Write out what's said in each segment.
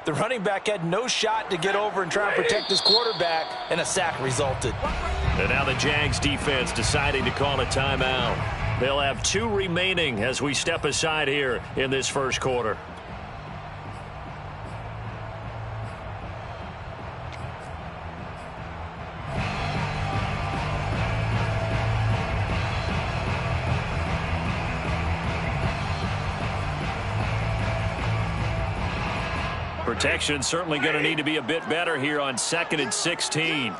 The running back had no shot to get over and try and protect his quarterback, and a sack resulted. And now the Jags defense deciding to call a timeout. They'll have 2 remaining as we step aside here in this first quarter. Protection certainly going to need to be a bit better here on 2nd and 16.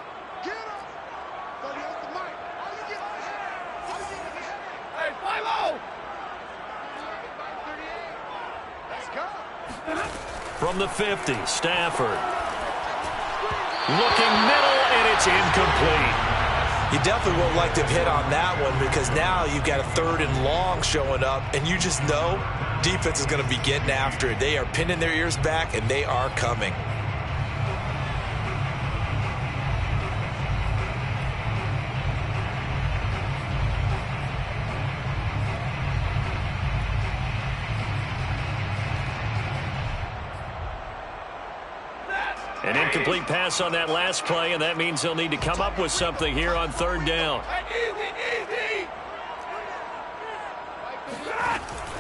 From the 50, Stafford. Looking middle, and it's incomplete. You definitely won't like to hit on that one because now you've got a 3rd and long showing up, and you just know defense is going to be getting after it. They are pinning their ears back, and they are coming. An incomplete pass on that last play, and that means they'll need to come up with something here on 3rd down.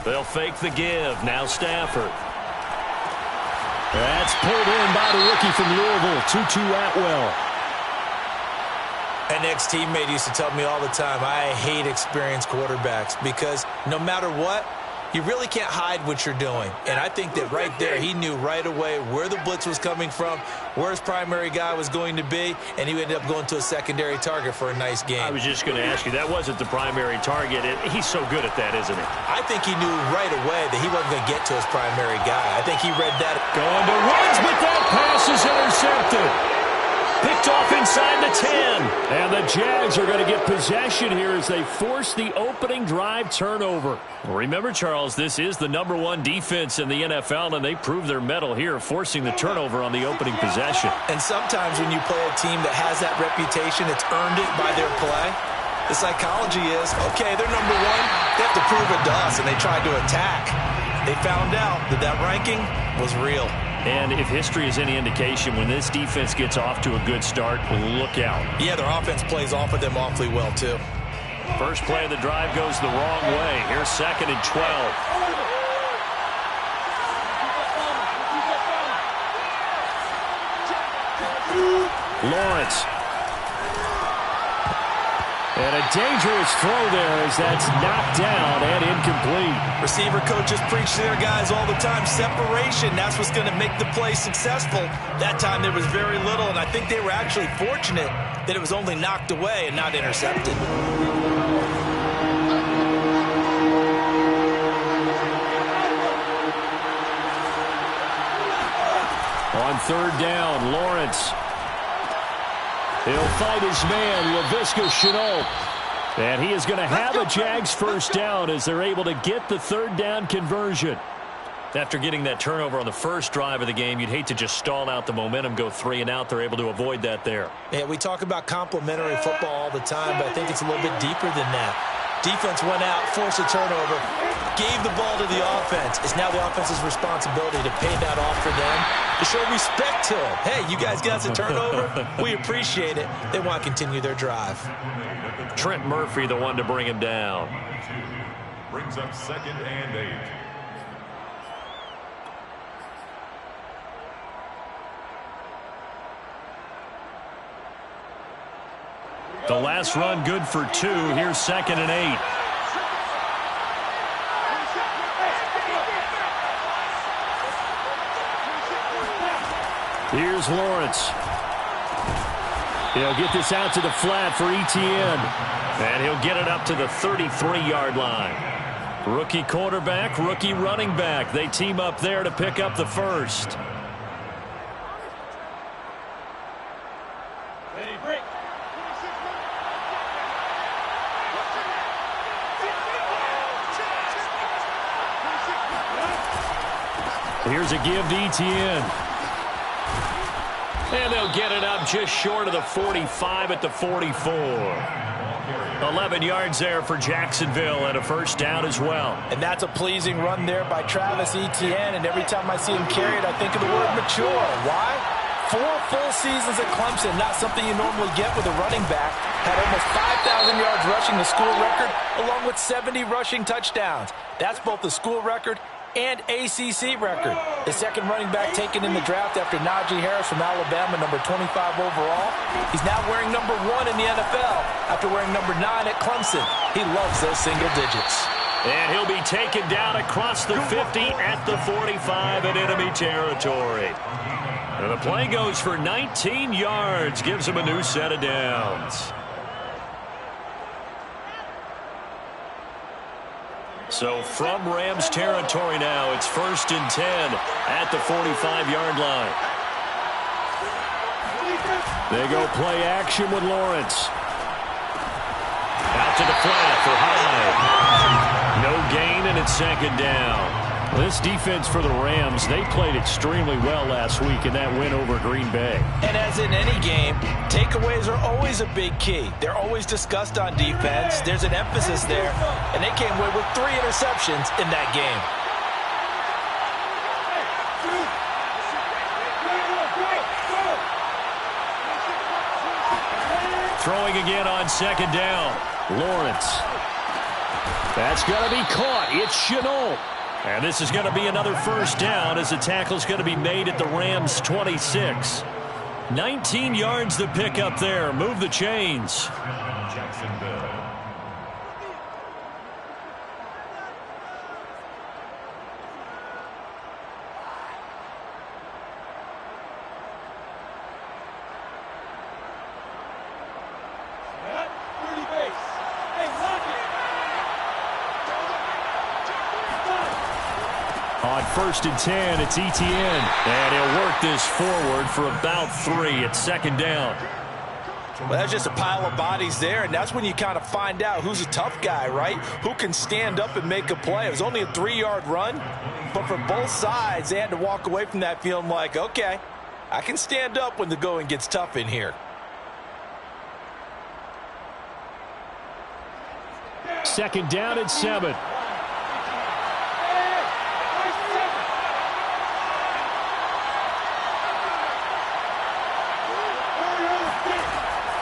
They'll fake the give. Now Stafford. That's pulled in by the rookie from Louisville, Tutu Atwell. An ex-teammate used to tell me all the time, I hate experienced quarterbacks because no matter what, you really can't hide what you're doing. And I think that right there, he knew right away where the blitz was coming from, where his primary guy was going to be, and he ended up going to a secondary target for a nice game. I was just going to ask you, that wasn't the primary target. He's so good at that, isn't he? I think he knew right away that he wasn't going to get to his primary guy. I think he read that. Going to Woods, but that pass is intercepted. Picked off inside the 10. And the Jags are going to get possession here as they force the opening drive turnover. Remember, Charles, this is the #1 defense in the NFL, and they prove their mettle here, forcing the turnover on the opening possession. And sometimes when you play a team that has that reputation, it's earned it by their play. The psychology is, okay, they're #1. They have to prove it to us, and they tried to attack. They found out that that ranking was real. And if history is any indication, when this defense gets off to a good start, look out. Yeah, their offense plays off of them awfully well, too. First play of the drive goes the wrong way. Here's 2nd and 12. Lawrence. And a dangerous throw there as that's knocked down and incomplete. Receiver coaches preach to their guys all the time. Separation, that's what's going to make the play successful. That time there was very little, and I think they were actually fortunate that it was only knocked away and not intercepted. On 3rd down, Lawrence. He'll fight his man, Laviska Shenault. And he is going to have a Jags first down as they're able to get the 3rd down conversion. After getting that turnover on the first drive of the game, you'd hate to just stall out the momentum, go 3 and out. They're able to avoid that there. Yeah, we talk about complementary football all the time, but I think it's a little bit deeper than that. Defense went out, forced a turnover, gave the ball to the offense. It's now the offense's responsibility to pay that off for them, to show respect to them. Hey, you guys got us a turnover? We appreciate it. They want to continue their drive. Trent Murphy, the one to bring him down. Brings up 2nd and 8. The last run good for 2. Here's 2nd and 8. Here's Lawrence. He'll get this out to the flat for Etienne. And he'll get it up to the 33-yard line. Rookie quarterback, rookie running back. They team up there to pick up the first. Here's a give to Etienne. And they'll get it up just short of the 45 at the 44. 11 yards there for Jacksonville and a first down as well. And that's a pleasing run there by Travis Etienne, and every time I see him carry it, I think of the word mature. Why? 4 full seasons at Clemson, not something you normally get with a running back. Had almost 5,000 yards rushing, the school record, along with 70 rushing touchdowns. That's both the school record and ACC record. The second running back taken in the draft after Najee Harris from Alabama, number 25 overall. He's now wearing number 1 in the NFL after wearing number 9 at Clemson. He loves those single digits. And he'll be taken down across the 50 at the 45 in enemy territory. And the play goes for 19 yards, gives him a new set of downs. So from Rams territory now, it's 1st and 10 at the 45-yard line. They go play action with Lawrence. Out to the flat for Hyde. No gain, and it's 2nd down. This defense for the Rams, they played extremely well last week in that win over Green Bay. And as in any game, takeaways are always a big key. They're always discussed on defense. There's an emphasis there, and they came away with 3 interceptions in that game. Throwing again on 2nd down. Lawrence. That's going to be caught. It's Shenault. And this is going to be another first down as the tackle's going to be made at the Rams' 26. 19 yards to pick up there. Move the chains. Jacksonville. On 1st and 10, it's Etienne. And he'll work this forward for about 3 at 2nd down. Well, that's just a pile of bodies there, and that's when you kind of find out who's a tough guy, right? Who can stand up and make a play. It was only a 3-yard run, but for both sides, they had to walk away from that feeling like, okay, I can stand up when the going gets tough in here. 2nd down and 7.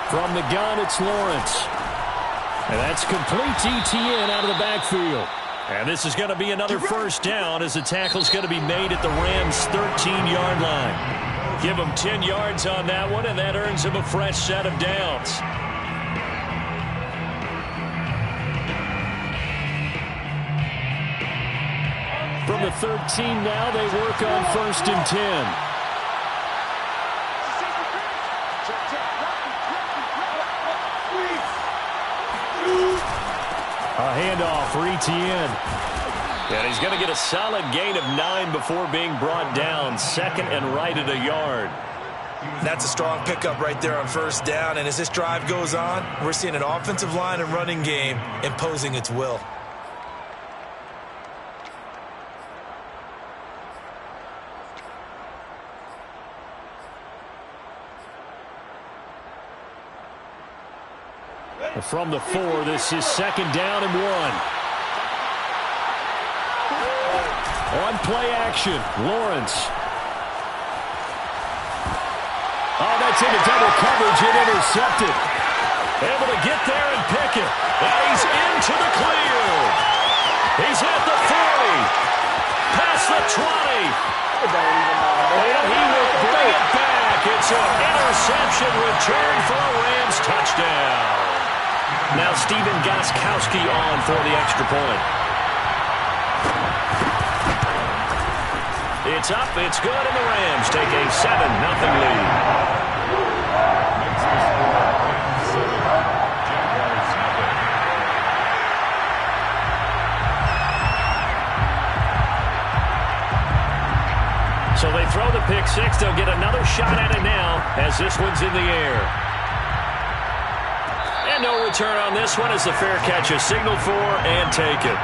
From the gun, it's Lawrence. And that's complete to Etienne out of the backfield. And this is going to be another first down as the tackle's going to be made at the Rams' 13-yard line. Give him 10 yards on that one, and that earns him a fresh set of downs. From the 13 now, they work on 1st and 10. A handoff for Etienne. And he's going to get a solid gain of 9 before being brought down. 2nd and right at a yard. That's a strong pickup right there on 1st down. And as this drive goes on, we're seeing an offensive line and running game imposing its will. From the 4, this is 2nd down and 1. On play action, Lawrence. Oh, that's into double coverage and intercepted. Able to get there and pick it. And he's into the clear. He's at the 40. Past the 20. And he will bring it back. It's an interception return for a Rams touchdown. Now Stephen Gostkowski on for the extra point. It's up, it's good, and the Rams take a 7-0 lead. So they throw the pick 6. They'll get another shot at it now as this one's in the air. And no return on this one as the fair catch is signaled for and taken.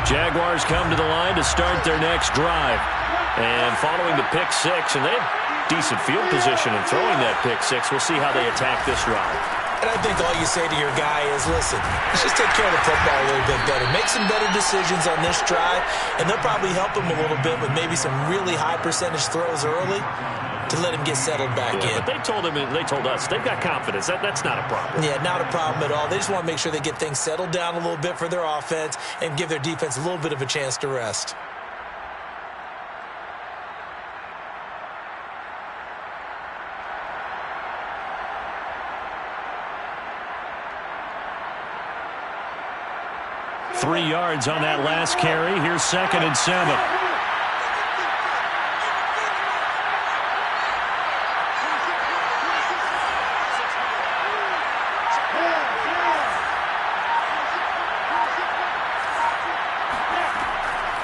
Jaguars come to the line to start their next drive. And following the pick 6, and they've decent field position in throwing that pick six. We'll see how they attack this drive. And I think all you say to your guy is, listen, let's just take care of the football a little bit better. Make some better decisions on this drive, and they'll probably help him a little bit with maybe some really high percentage throws early to let him get settled back in. But they told us they've got confidence. That's not a problem. Yeah, not a problem at all. They just want to make sure they get things settled down a little bit for their offense and give their defense a little bit of a chance to rest. Three yards on that last carry. Here's 2nd and 7.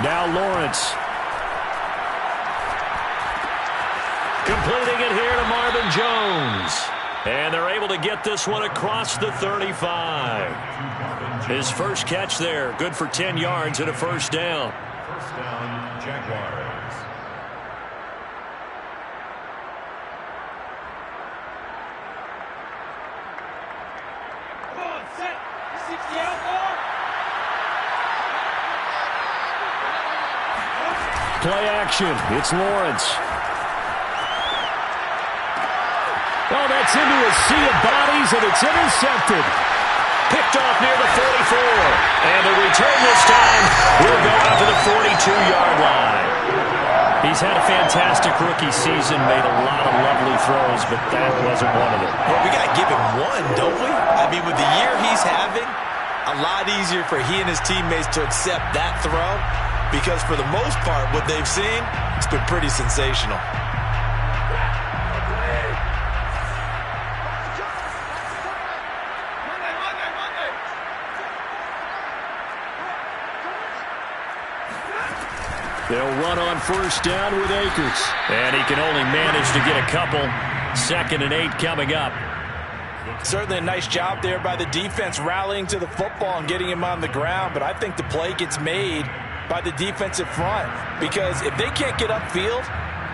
Now Lawrence. Completing it here to Marvin Jones. And they're able to get this one across the 35. His first catch there, good for 10 yards and a first down. First down, Jaguars. Come on, set. 60 out more. Play action. It's Lawrence. Oh, that's into a sea of bodies, and it's intercepted. Picked off near the 44. And the return this time will go out to the 42-yard line. He's had a fantastic rookie season, made a lot of lovely throws, but that wasn't one of them. Well, we got to give him one, don't we? I mean, with the year he's having, a lot easier for he and his teammates to accept that throw because for the most part, what they've seen, it's been pretty sensational. They'll run on first down with Akers. And he can only manage to get a couple. 2nd and 8 coming up. Certainly a nice job there by the defense rallying to the football and getting him on the ground. But I think the play gets made by the defensive front. Because if they can't get upfield,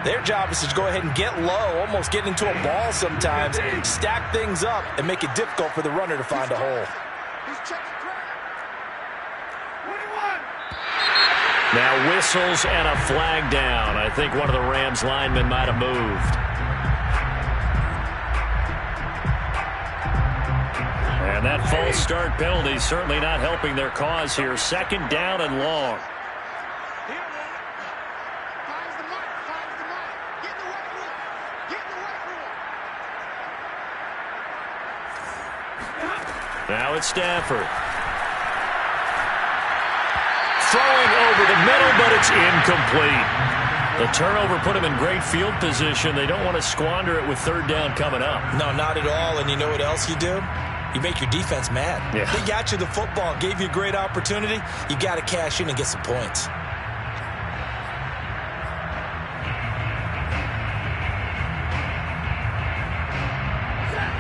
their job is to go ahead and get low, almost get into a ball sometimes, stack things up, and make it difficult for the runner to find a hole. Now whistles and a flag down. I think one of the Rams linemen might have moved. And that false start penalty certainly not helping their cause here. 2nd down and long. Now it's Stafford. Throwing over the middle, but it's incomplete. The turnover put him in great field position. They don't want to squander it with 3rd down coming up. No, not at all. And you know what else you do? You make your defense mad. Yeah. They got you the football, gave you a great opportunity. You got to cash in and get some points.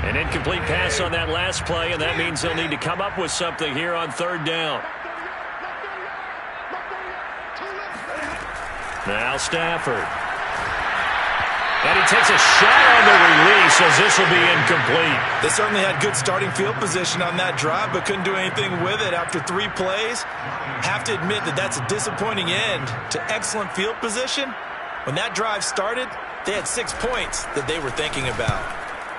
An incomplete pass on that last play, and that means they'll need to come up with something here on 3rd down. Now Stafford. And he takes a shot on the release as this will be incomplete. They certainly had good starting field position on that drive, but couldn't do anything with it after 3 plays. Have to admit that that's a disappointing end to excellent field position. When that drive started, they had 6 points that they were thinking about.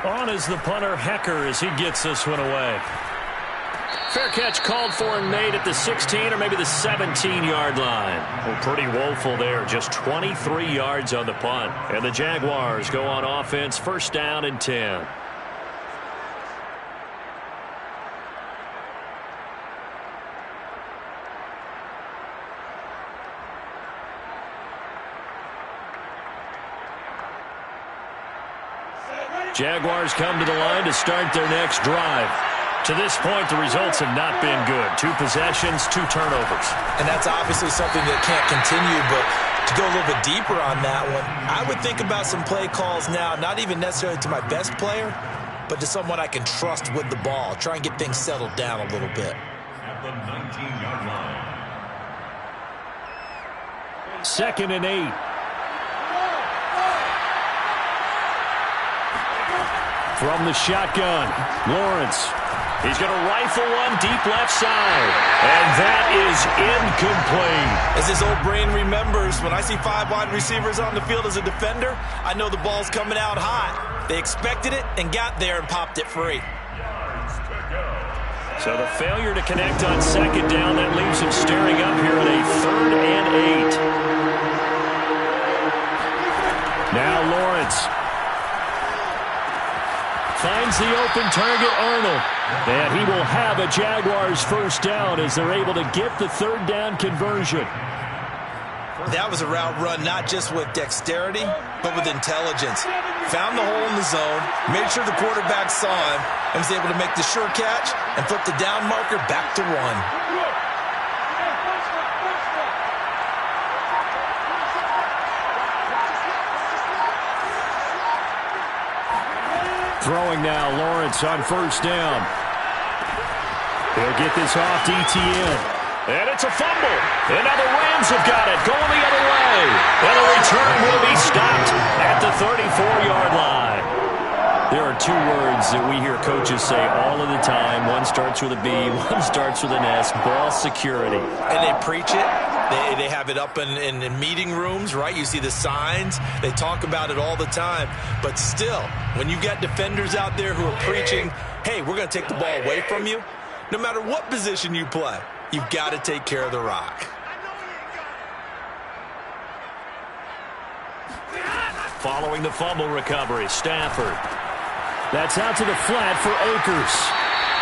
On is the punter, Hecker, as he gets this one away. Fair catch called for and made at the 16 or maybe the 17-yard line. Well, pretty woeful there. Just 23 yards on the punt. And the Jaguars go on offense, 1st down and 10. Jaguars come to the line to start their next drive. To this point, the results have not been good. 2 possessions, 2 turnovers. And that's obviously something that can't continue, but to go a little bit deeper on that one, I would think about some play calls now, not even necessarily to my best player, but to someone I can trust with the ball. Try and get things settled down a little bit. At the 19-yard line. 2nd and 8. From the shotgun, Lawrence. He's going to rifle one deep left side. And that is incomplete. As his old brain remembers, when I see 5 wide receivers on the field as a defender, I know the ball's coming out hot. They expected it and got there and popped it free. So the failure to connect on second down, that leaves him staring up here at a 3rd and 8. Now Lawrence finds the open target, Arnold. And he will have a Jaguars first down as they're able to get the 3rd down conversion. That was a route run not just with dexterity, but with intelligence. Found the hole in the zone, made sure the quarterback saw him, and was able to make the sure catch and flip the down marker back to 1. Throwing now, Lawrence on first down. He'll get this off DTN. And it's a fumble. And now the Rams have got it, going the other way. And the return will be stopped at the 34-yard line. There are 2 words that we hear coaches say all of the time. One starts with a B, one starts with an S, ball security. And they preach it. They have it up in meeting rooms, right? You see the signs. They talk about it all the time. But still, when you got defenders out there who are preaching, hey, we're going to take the ball away from you, no matter what position you play, you've got to take care of the rock. Following the fumble recovery, Stafford. That's out to the flat for Akers.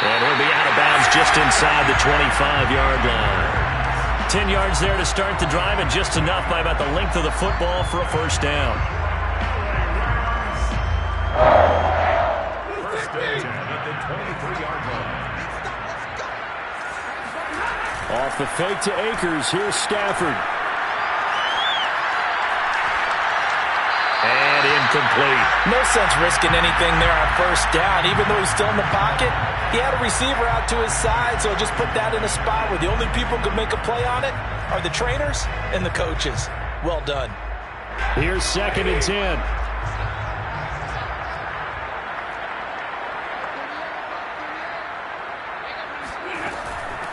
And he'll be out of bounds just inside the 25-yard line. 10 yards there to start the drive, and just enough by about the length of the football for a first down. First down at the 23-yard line. Off the fake to Akers, here's Stafford. And incomplete. No sense risking anything there on first down. Even though he's still in the pocket, he had a receiver out to his side, so just put that in a spot where the only people who can make a play on it are the trainers and the coaches. Well done. Here's 2nd and 10.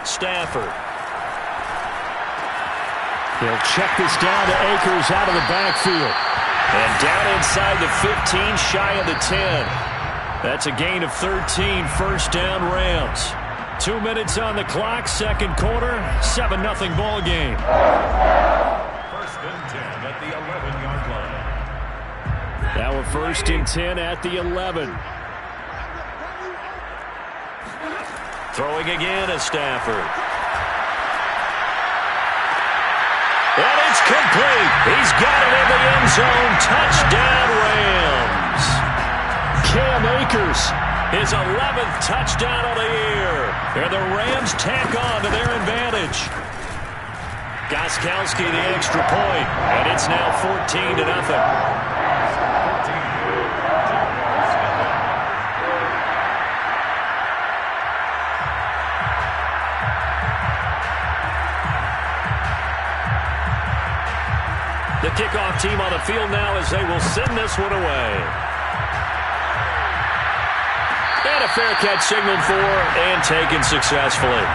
Stafford. He'll check this down to Akers out of the backfield. And down inside the 15, shy of the 10. That's a gain of 13, first down Rams. 2 minutes on the clock, second quarter, 7-0 ball game. First and 10 at the 11-yard line. Now a 1st and 10 at the 11. Throwing again is Stafford. And it's complete. He's got it in the end zone. Touchdown, Rams. Cam Akers, his 11th touchdown of the year. And the Rams tack on to their advantage. Gostkowski the extra point, and it's now 14-0. The kickoff team on the field now as they will send this one away. And a fair catch signaled for and taken successfully.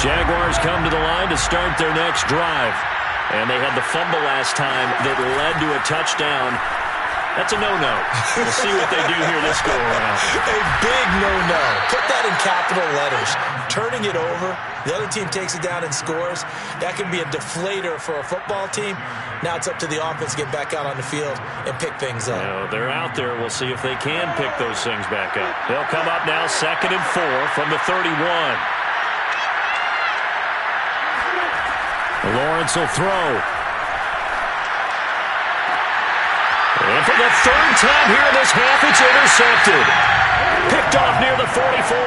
Jaguars come to the line to start their next drive. And they had the fumble last time that led to a touchdown. That's a no-no. We'll see what they do here this go-around. A big no-no. Put that in capital letters. Turning it over, the other team takes it down and scores. That can be a deflator for a football team. Now it's up to the offense to get back out on the field and pick things up. Well, they're out there. We'll see if they can pick those things back up. They'll come up now 2nd and 4 from the 31. Lawrence will throw. And for the 3rd time here in this half, it's intercepted. Picked off near the 44.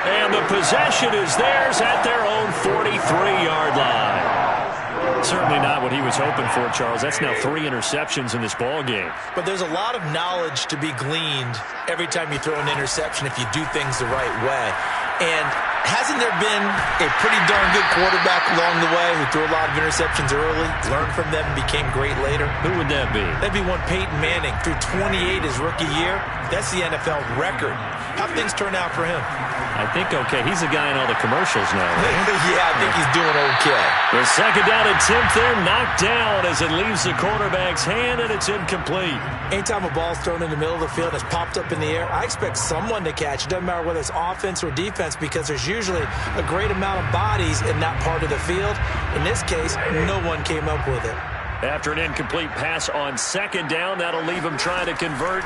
And the possession is theirs at their own 43-yard line. Certainly not what he was hoping for, Charles. That's now 3 interceptions in this ball game. But there's a lot of knowledge to be gleaned every time you throw an interception if you do things the right way. And hasn't there been a pretty darn good quarterback along the way who threw a lot of interceptions early, learned from them, and became great later? Who would that be? That'd be one Peyton Manning. Threw 28 his rookie year. That's the NFL record. How'd things turn out for him? I think okay. He's a guy in all the commercials now, right? Yeah, I think he's doing okay. The second down attempt there knocked down as it leaves the quarterback's hand, and it's incomplete. Anytime a ball's thrown in the middle of the field and it's popped up in the air, I expect someone to catch. It doesn't matter whether it's offense or defense because there's usually a great amount of bodies in that part of the field. In this case, no one came up with it. After an incomplete pass on second down, that'll leave him trying to convert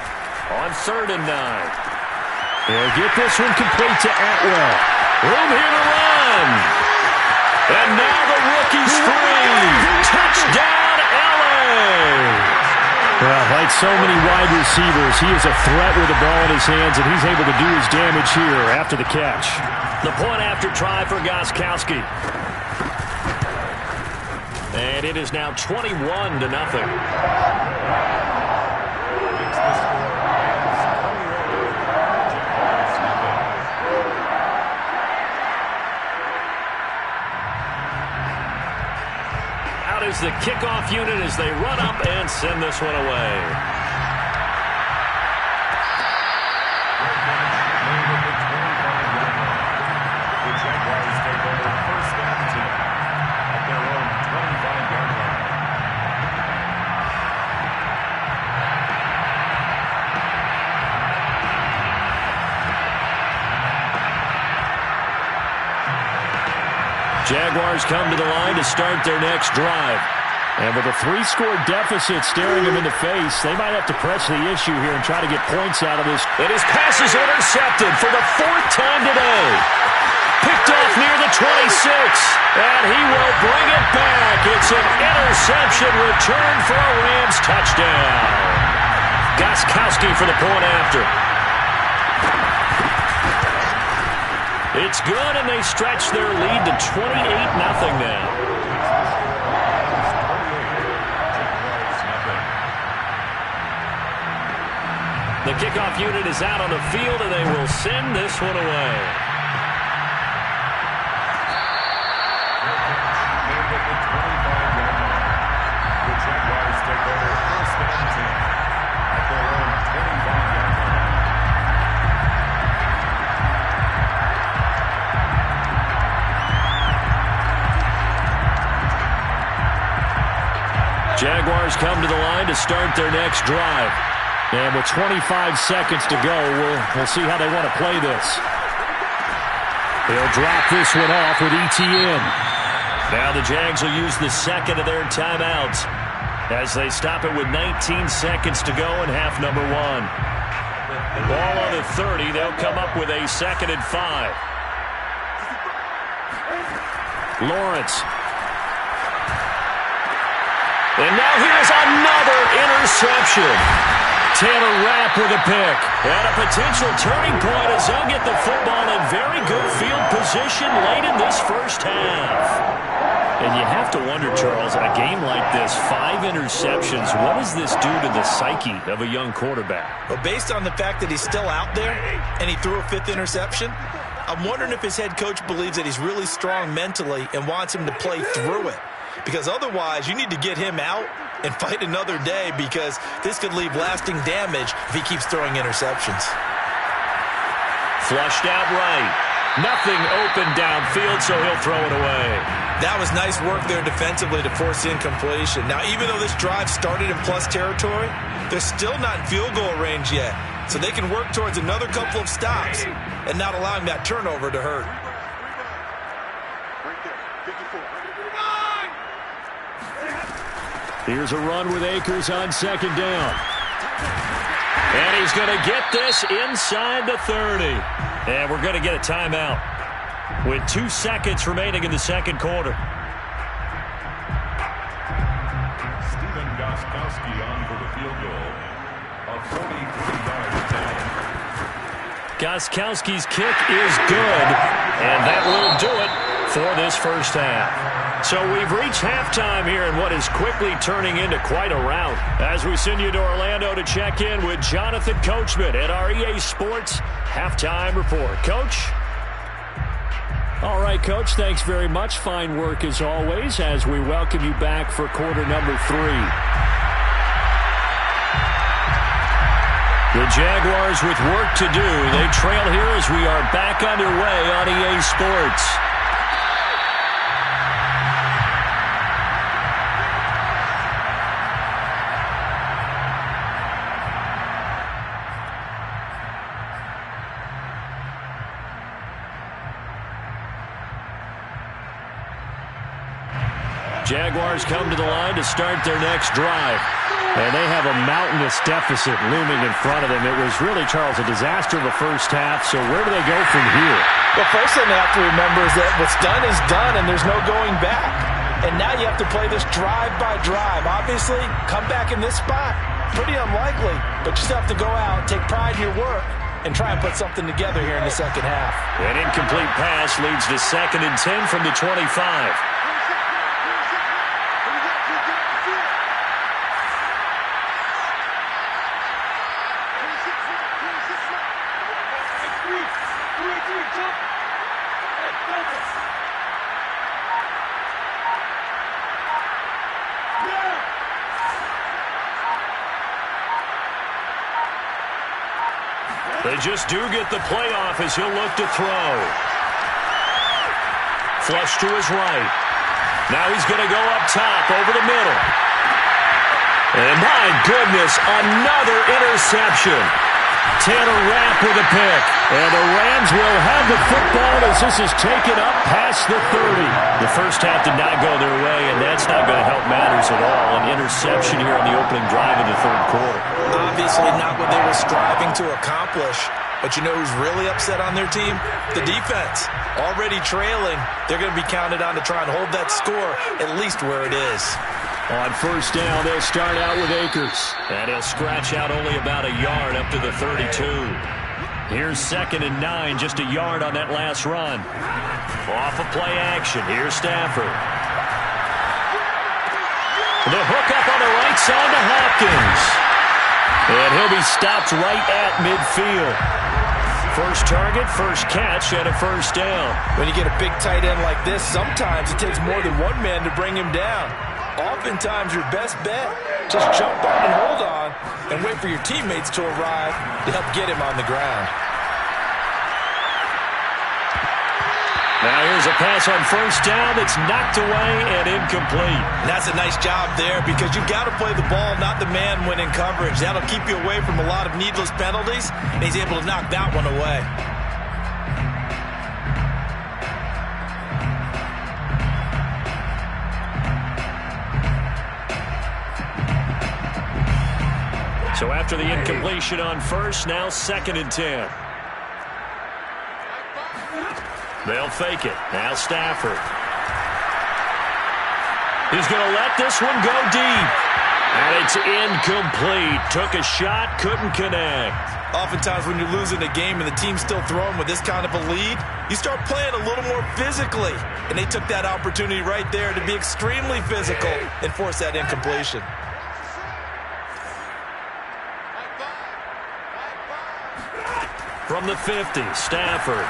on 3rd and 9. They'll get this one complete to Atwell. Room here to run. And now the rookie's free. Touchdown, LA. Well, like so many wide receivers, he is a threat with the ball in his hands, and he's able to do his damage here after the catch. The point after try for Gostkowski. And it is now 21-0. Is the kickoff unit as they run up and send this one away. The Jaguars take over 1st and 10 at their own 25-yard line. Jaguars come to the line to start their next drive. And with a 3-score deficit staring them in the face, they might have to press the issue here and try to get points out of this. And his pass is intercepted for the 4th time today. Picked off near the 26. And he will bring it back. It's an interception return for a Rams touchdown. Gostkowski for the point after. It's good, and they stretch their lead to 28-0 now. The kickoff unit is out on the field, and they will send this one away. The Jaguars take over 1st and 10 at their own 25-yard line. Jaguars come to the line to start their next drive. And with 25 seconds to go, we'll see how they want to play this. They'll drop this one off with ETN. Now the Jags will use the second of their timeouts as they stop it with 19 seconds to go in half number 1. Ball on the 30. They'll come up with a 2nd and 5. Lawrence. And now here's another interception. Taylor Rapp with a pick. And a potential turning point as they'll get the football in very good field position late in this first half. And you have to wonder, Charles, in a game like this, 5 interceptions, what does this do to the psyche of a young quarterback? Well, based on the fact that he's still out there and he threw a 5th interception, I'm wondering if his head coach believes that he's really strong mentally and wants him to play through it. Because otherwise, you need to get him out and fight another day because this could leave lasting damage if he keeps throwing interceptions. Flushed out right. Nothing open downfield, so he'll throw it away. That was nice work there defensively to force the incompletion. Now, even though this drive started in plus territory, they're still not in field goal range yet. So they can work towards another couple of stops and not allowing that turnover to hurt. Here's a run with Akers on 2nd down. And he's going to get this inside the 30. And we're going to get a timeout with 2 seconds remaining in the second quarter. Stephen Gostkowski on for the field goal. A 43-yard attempt. Gostkowski's kick is good, and that will do it for this first half. So we've reached halftime here in what is quickly turning into quite a rout. As we send you to Orlando to check in with Jonathan Coachman at our EA Sports Halftime Report. Coach? All right, Coach, thanks very much. Fine work as always as we welcome you back for quarter number 3. The Jaguars with work to do. They trail here as we are back underway on EA Sports. Jaguars come to the line to start their next drive. And they have a mountainous deficit looming in front of them. It was really, Charles, a disaster of a first half. So where do they go from here? The first thing they have to remember is that what's done is done, and there's no going back. And now you have to play this drive by drive. Obviously, come back in this spot, pretty unlikely. But you still have to go out, take pride in your work, and try and put something together here in the second half. An incomplete pass leads to 2nd and 10 from the 25. They just do get the playoff as he'll look to throw. Flush to his right. Now he's going to go up top over the middle. And my goodness, another interception. Tanner Rapp with a pick. And the Rams will have the football as this is taken up past the 30. The first half did not go their way, and that's not going to help matters at all. An interception here on the opening drive of the third quarter. Obviously not what they were striving to accomplish. But you know who's really upset on their team? The defense. Already trailing, they're going to be counted on to try and hold that score at least where it is. On first down, they'll start out with Akers. And he'll scratch out only about a yard up to the 32. Here's 2nd and 9, just a yard on that last run. Off of play action, here's Stafford. The hook up on the right side to Hopkins. And he'll be stopped right at midfield. First target, first catch, and a first down. When you get a big tight end like this, sometimes it takes more than one man to bring him down. Oftentimes, your best bet, just jump on and hold on and wait for your teammates to arrive to help get him on the ground. Now here's a pass on first down that's knocked away and incomplete. And that's a nice job there because you've got to play the ball, not the man when in coverage. That'll keep you away from a lot of needless penalties, and he's able to knock that one away. So after the incompletion on first, now 2nd and 10. They'll fake it. Now Stafford. He's going to let this one go deep. And it's incomplete. Took a shot, couldn't connect. Oftentimes when you're losing a game and the team's still throwing with this kind of a lead, you start playing a little more physically. And they took that opportunity right there to be extremely physical and force that incompletion. From the 50, Stafford.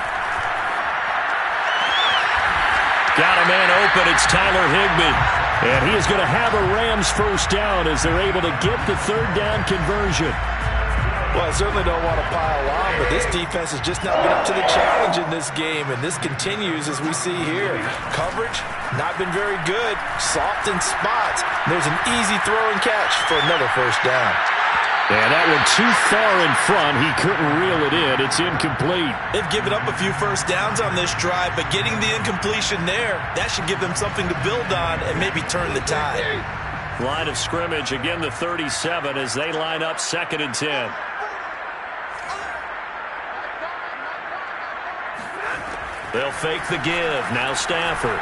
Got a man open. It's Tyler Higbee. And he is going to have a Rams first down as they're able to get the third down conversion. Well, I certainly don't want to pile on, but this defense has just not been up to the challenge in this game, and this continues as we see here. Coverage, not been very good. Soft in spots. There's an easy throw and catch for another first down. And that one too far in front. He couldn't reel it in. It's incomplete. They've given up a few first downs on this drive, but getting the incompletion there, that should give them something to build on and maybe turn the tide. Line of scrimmage, again the 37 as they line up 2nd and 10. They'll fake the give. Now Stafford.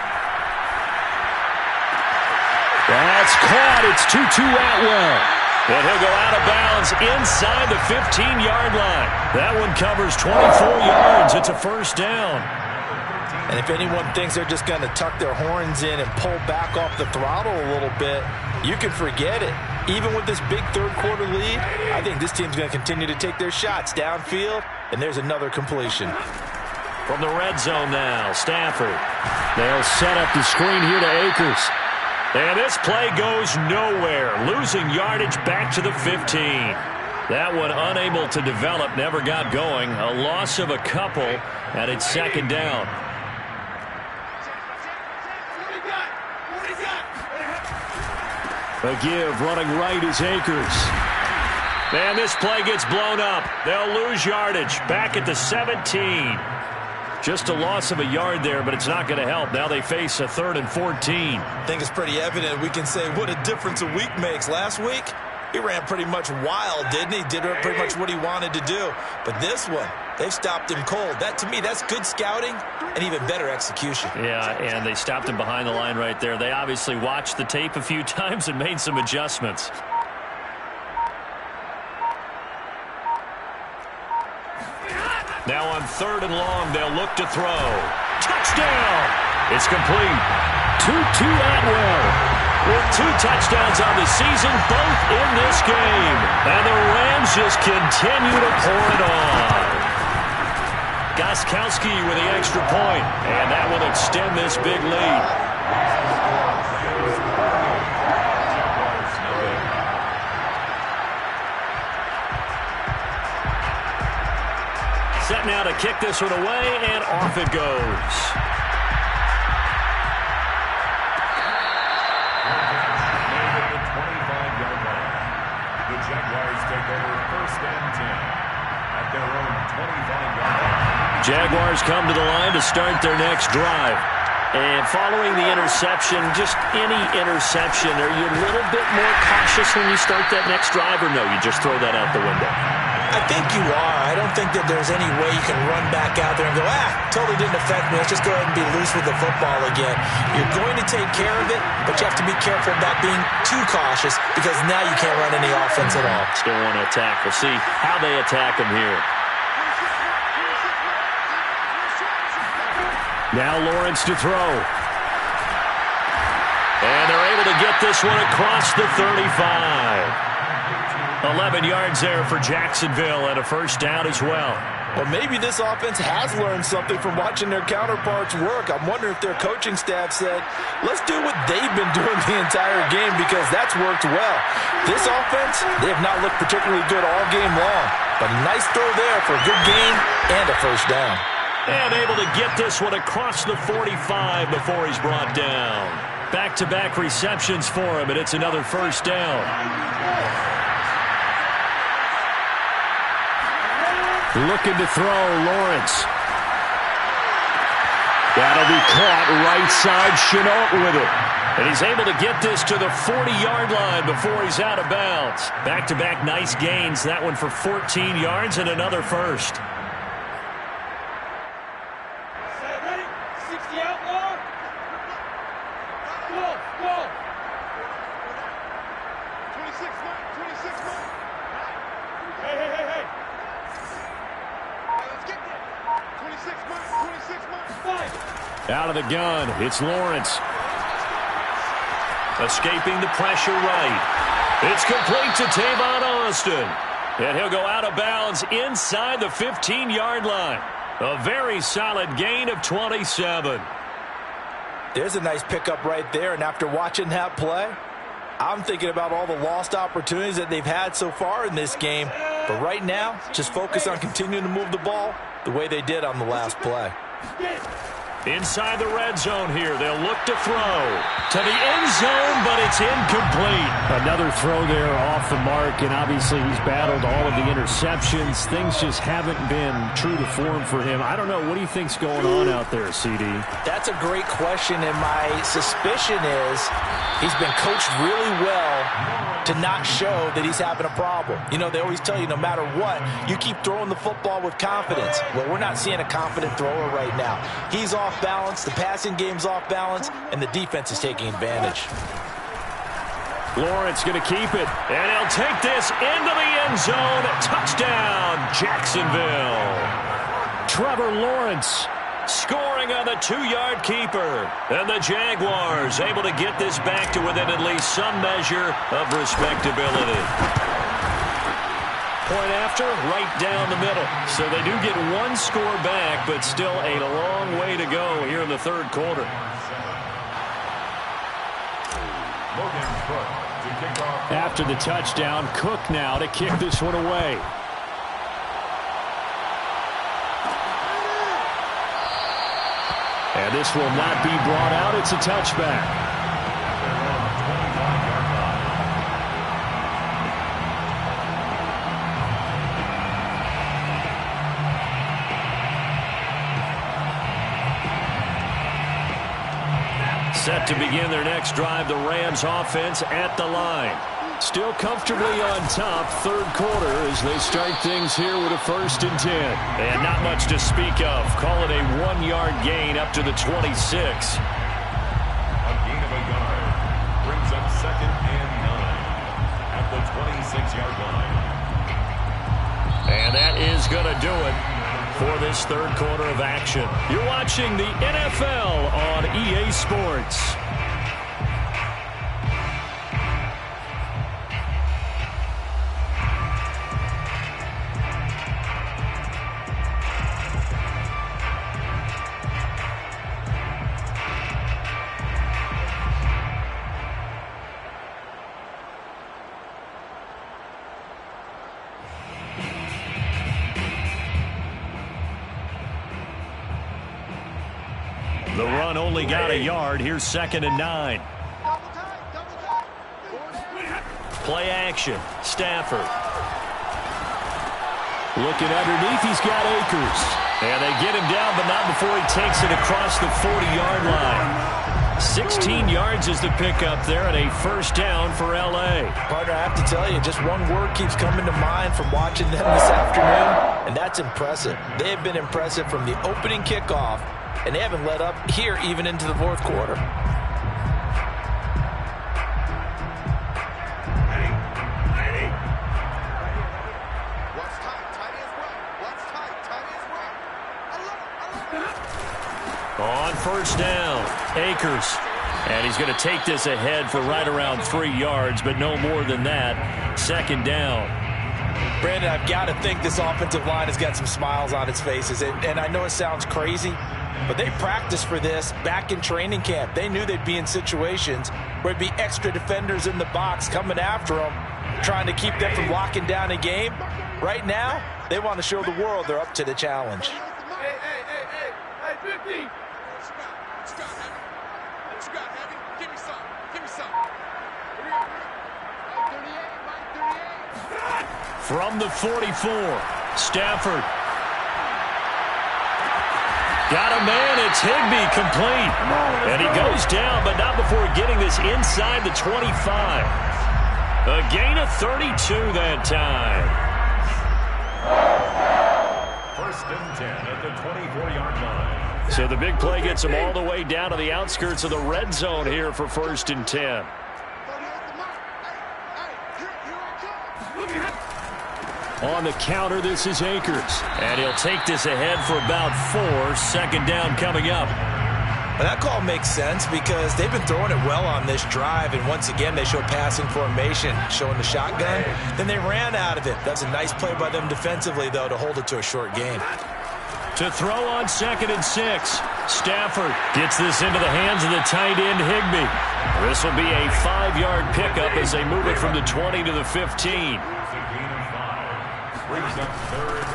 That's caught. It's Tutu Atwell. And he'll go out of bounds inside the 15-yard line. That one covers 24 yards. It's a first down. And if anyone thinks they're just going to tuck their horns in and pull back off the throttle a little bit, you can forget it. Even with this big third-quarter lead, I think this team's going to continue to take their shots downfield, and there's another completion. From the red zone now, Stafford. They'll set up the screen here to Akers. And this play goes nowhere. Losing yardage back to the 15. That one unable to develop, never got going. A loss of a couple, and it's second down. A give running right is Akers. And this play gets blown up. They'll lose yardage back at the 17. Just a loss of a yard there, but it's not going to help. Now they face a 3rd and 14. I think it's pretty evident. We can say what a difference a week makes. Last week, he ran pretty much wild, didn't he? Did pretty much what he wanted to do. But this one, they've stopped him cold. That, to me, that's good scouting and even better execution. Yeah, and they stopped him behind the line right there. They obviously watched the tape a few times and made some adjustments. Now on 3rd and long, they'll look to throw. Touchdown! It's complete. To Atwell. With 2 touchdowns on the season, both in this game. And the Rams just continue to pour it on. Gostkowski with the extra point. And that will extend this big lead. Set now to kick this one away, and off it goes. The 25-yard line. The Jaguars take over 1st and 10 at their own 25-yard line. Jaguars come to the line to start their next drive. And following the interception, just any interception, are you a little bit more cautious when you start that next drive, or no, you just throw that out the window? I think you are. I don't think that there's any way you can run back out there and go, totally didn't affect me. Let's just go ahead and be loose with the football again. You're going to take care of it, but you have to be careful about being too cautious because now you can't run any offense at all. Still want to attack. We'll see how they attack him here. Now Lawrence to throw. And they're able to get this one across the 35. 11 yards there for Jacksonville and a 1st down as well. Well, maybe this offense has learned something from watching their counterparts work. I'm wondering if their coaching staff said, let's do what they've been doing the entire game because that's worked well. This offense, they have not looked particularly good all game long. But a nice throw there for a good gain and a 1st down. And able to get this one across the 45 before he's brought down. Back-to-back receptions for him, and it's another 1st down. Looking to throw, Lawrence. That'll be caught right side, Shenault with it. And he's able to get this to the 40-yard line before he's out of bounds. Back-to-back nice gains, that one for 14 yards and another 1st. Ready? 60 outlaw. Go. 26 mark. Hey. Let's get there. 26 mark. Fight. Out of the gun, it's Lawrence. Escaping the pressure right. It's complete to Tavon Austin. And he'll go out of bounds inside the 15-yard line. A very solid gain of 27. There's a nice pickup right there, and after watching that play, I'm thinking about all the lost opportunities that they've had so far in this game. But right now, just focus on continuing to move the ball the way they did on the last play. Inside the red zone here, they'll look to throw to the end zone, but it's incomplete. Another throw there off the mark, and obviously he's battled all of the interceptions. Things just haven't been true to form for him. I don't know. What do you think's going on out there, CD? That's a great question, and my suspicion is he's been coached really well to not show that he's having a problem. You know, they always tell you no matter what, you keep throwing the football with confidence. Well, we're not seeing a confident thrower right now. He's off balance, the passing game's off balance, and the defense is taking advantage. Lawrence going to keep it, and he'll take this into the end zone. Touchdown, Jacksonville. Trevor Lawrence scoring on the 2-yard keeper. And the Jaguars able to get this back to within at least some measure of respectability. point after, right down the middle. So they do get one score back, but still a long way to go here in the third quarter. After the touchdown, Cook now to kick this one away. And this will not be brought out. It's a touchback. Set to begin their next drive, the Rams offense at the line. Still comfortably on top, third quarter, as they start things here with a 1st and 10. And not much to speak of. Call it a 1-yard gain up to the 26. A gain of a yard brings up 2nd and 9 at the 26-yard line. And that is going to do it for this third quarter of action. You're watching the NFL on EA Sports. The run only got a yard. Here's 2nd and 9. Play action. Stafford. Looking underneath. He's got Akers. And they get him down, but not before he takes it across the 40-yard line. 16 yards is the pickup there, and a 1st down for L.A. Partner, I have to tell you, just one word keeps coming to mind from watching them this afternoon, and that's impressive. They have been impressive from the opening kickoff, and they haven't let up here even into the fourth quarter. On 1st down, Akers. And he's going to take this ahead for right around 3 yards, but no more than that. 2nd down. Brandon, I've got to think this offensive line has got some smiles on its faces. And I know it sounds crazy, but they practiced for this back in training camp. They knew they'd be in situations where there'd be extra defenders in the box coming after them, trying to keep them from locking down a game. Right now, they want to show the world they're up to the challenge. Hey, 50. What you got, Heavy? Give me some. From the 44, Stafford. Got a man, it's Higbee, complete. And he goes down, but not before getting this inside the 25. A gain of 32 that time. 1st and 10 at the 24-yard line. So the big play gets them all the way down to the outskirts of the red zone here for 1st and 10. On the counter, this is Akers. And he'll take this ahead for about 4. 2nd down coming up. And that call makes sense because they've been throwing it well on this drive, and once again they show passing formation, showing the shotgun. Then they ran out of it. That's a nice play by them defensively, though, to hold it to a short gain. To throw on 2nd and 6. Stafford gets this into the hands of the tight end, Higbee. This will be a 5-yard pickup as they move it from the 20 to the 15.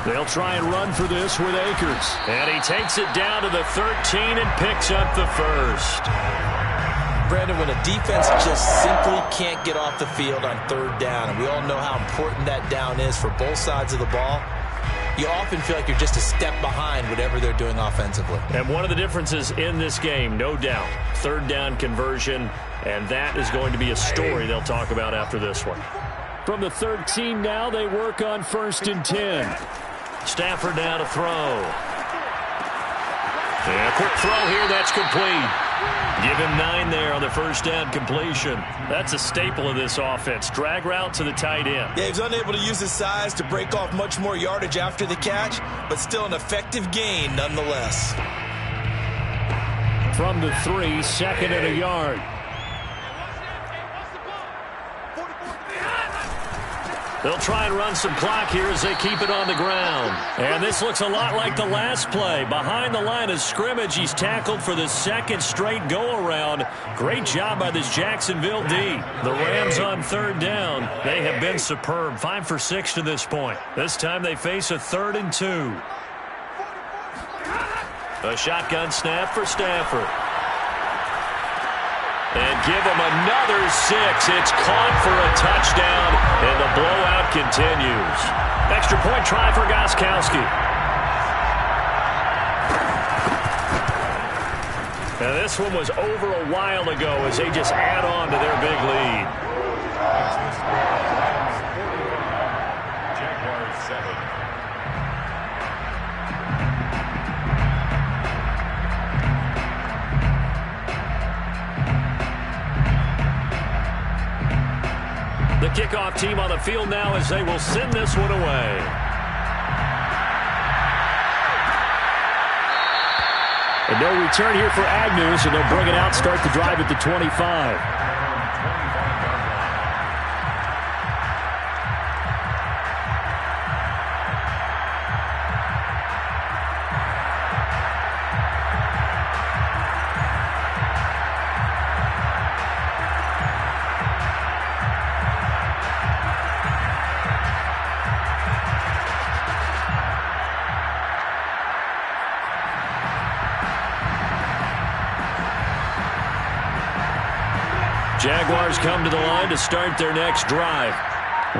They'll try and run for this with Akers. And he takes it down to the 13 and picks up the 1st. Brandon, when a defense just simply can't get off the field on 3rd down, and we all know how important that down is for both sides of the ball, you often feel like you're just a step behind whatever they're doing offensively. And one of the differences in this game, no doubt, 3rd down conversion, and that is going to be a story they'll talk about after this one. From the 13 now, they work on 1st and 10. Stafford now to throw. And a quick throw here, that's complete. Give him 9 there on the 1st down completion. That's a staple of this offense. Drag route to the tight end. Yeah, he's unable to use his size to break off much more yardage after the catch, but still an effective gain nonetheless. From the 3, 2nd and a yard. They'll try and run some clock here as they keep it on the ground. And this looks a lot like the last play. Behind the line of scrimmage, he's tackled for the second straight go-around. Great job by this Jacksonville D. The Rams on third down. They have been superb. 5 for 6 to this point. This time they face a 3rd and 2. A shotgun snap for Stafford. And give him another 6. It's caught for a touchdown, and the blowout continues. Extra point try for Gostkowski. Now this one was over a while ago as they just add on to their big lead. Jaguars 7. The kickoff team on the field now as they will send this one away. And no return here for Agnew, so they'll bring it out, start the drive at the 25. Jaguars come to the line to start their next drive.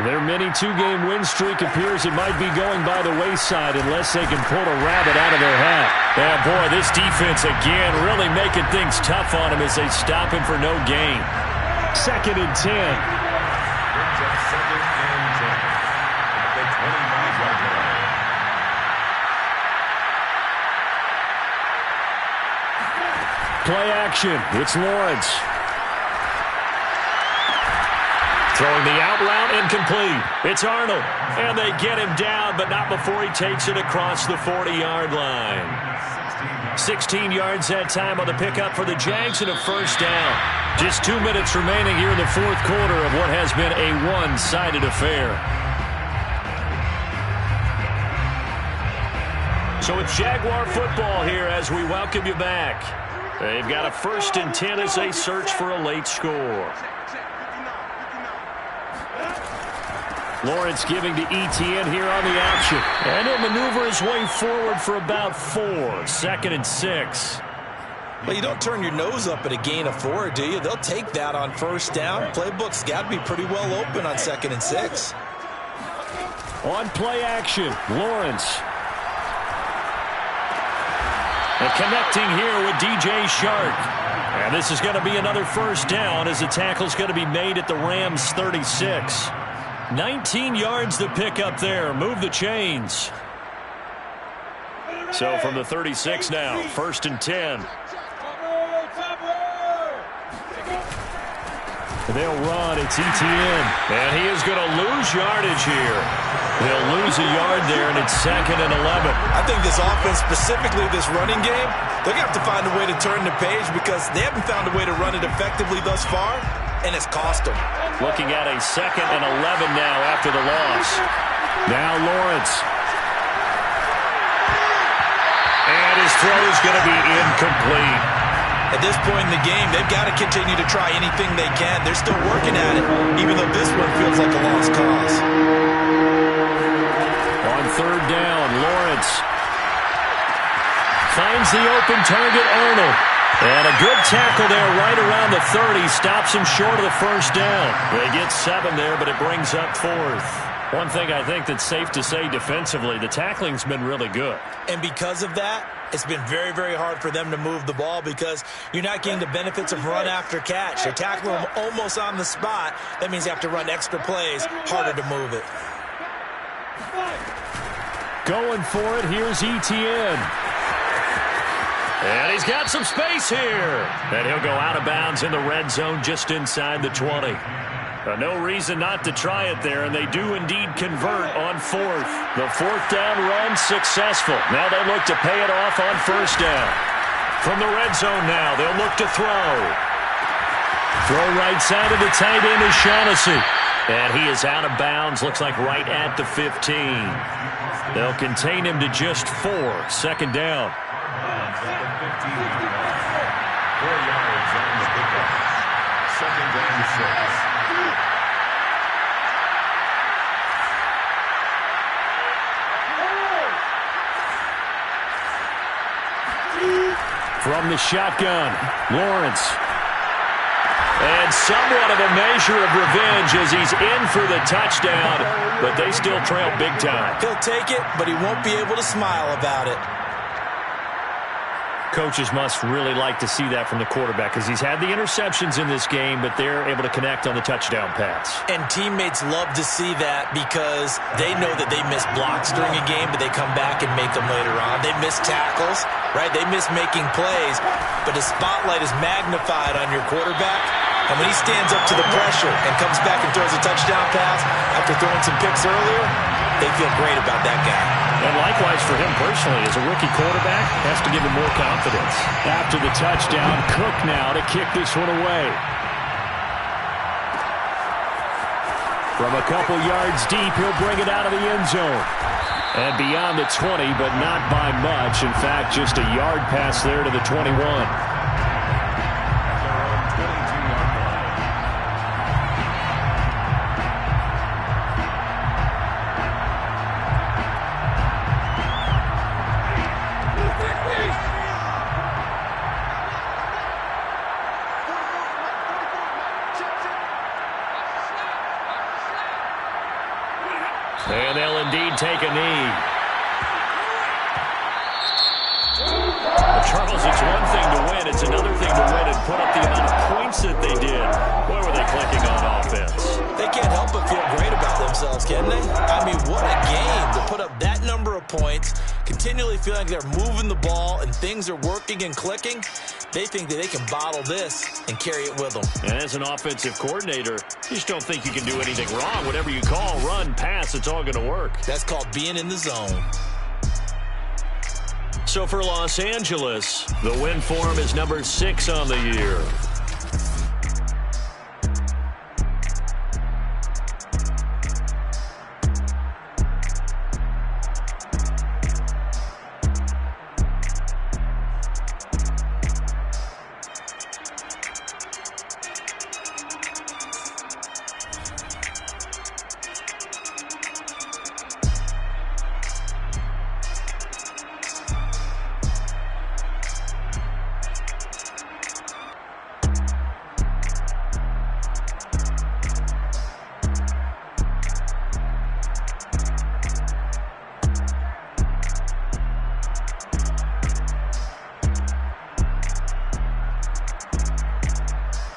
Their mini 2-game win streak appears it might be going by the wayside unless they can pull a rabbit out of their hat. And boy, this defense again really making things tough on him as they stop him for no gain. 2nd and 10. Brings up 2nd and 10. At the 25-yard line. Play action. It's Lawrence. Throwing the out route incomplete. It's Arnold. And they get him down, but not before he takes it across the 40-yard line. 16 yards that time on the pickup for the Jags and a 1st down. Just 2 minutes remaining here in the 4th quarter of what has been a one-sided affair. So it's Jaguar football here as we welcome you back. They've got a 1st and 10 as they search for a late score. Lawrence giving to Etienne here on the option. And he'll maneuver his way forward for about 4. 2nd and 6. Well, you don't turn your nose up at a gain of 4, do you? They'll take that on 1st down. Playbook's got to be pretty well open on 2nd and 6. On play action, Lawrence. And connecting here with DJ Shark. And this is going to be another 1st down as the tackle's going to be made at the Rams' 36. 19 yards to pick up there. Move the chains. So from the 36 now, 1st and 10. They'll run. It's Etienne. And he is going to lose yardage here. They'll lose a yard there, and it's 2nd and 11. I think this offense, specifically this running game, they're going to have to find a way to turn the page because they haven't found a way to run it effectively thus far, and it's cost them. Looking at a 2nd and 11 now after the loss. Now Lawrence. And his throw is going to be incomplete. At this point in the game, they've got to continue to try anything they can. They're still working at it, even though this one feels like a lost cause. On 3rd down, Lawrence finds the open target, Arnold. And a good tackle there right around the 30. Stops him short of the 1st down. They get 7 there, but it brings up 4th. One thing I think that's safe to say defensively, the tackling's been really good. And because of that, it's been very, very hard for them to move the ball because you're not getting the benefits of run after catch. They're tackling them almost on the spot. That means you have to run extra plays, harder to move it. Going for it, here's Etienne. And he's got some space here. And he'll go out of bounds in the red zone just inside the 20. No reason not to try it there, and they do indeed convert on 4th. The 4th down run successful. Now they look to pay it off on 1st down. From the red zone now, they'll look to throw. Throw right side of the tight end is Shaughnessy. And he is out of bounds, looks like right at the 15. They'll contain him to just 4. Second down. 4 yards on the pickup. Second down 6. From the shotgun, Lawrence. And somewhat of a measure of revenge as he's in for the touchdown, but they still trail big time. He'll take it, but he won't be able to smile about it. Coaches must really like to see that from the quarterback because he's had the interceptions in this game, but they're able to connect on the touchdown pass. And teammates love to see that because they know that they miss blocks during a game, but they come back and make them later on. They miss tackles, right? They miss making plays, but the spotlight is magnified on your quarterback. And when he stands up to the pressure and comes back and throws a touchdown pass after throwing some picks earlier, they feel great about that guy. And likewise for him personally, as a rookie quarterback, has to give him more confidence. After the touchdown, Cook now to kick this one away. From a couple yards deep, he'll bring it out of the end zone. And beyond the 20, but not by much. In fact, just a yard pass there to the 21. And they'll indeed take a knee. Charles, it's one thing to win. It's another thing to win and put up the amount of points that they did. Boy, were they clicking on offense. They can't help but feel great about themselves, can they? I mean, what a game to put up that number of points, continually feeling like they're moving the ball and things are working and clicking. They think that they can bottle this and carry it with them. And as an offensive coordinator, you just don't think you can do anything wrong. Whatever you call, run, pass, it's all going to work. That's called being in the zone. So for Los Angeles, the win form is number 6 on the year.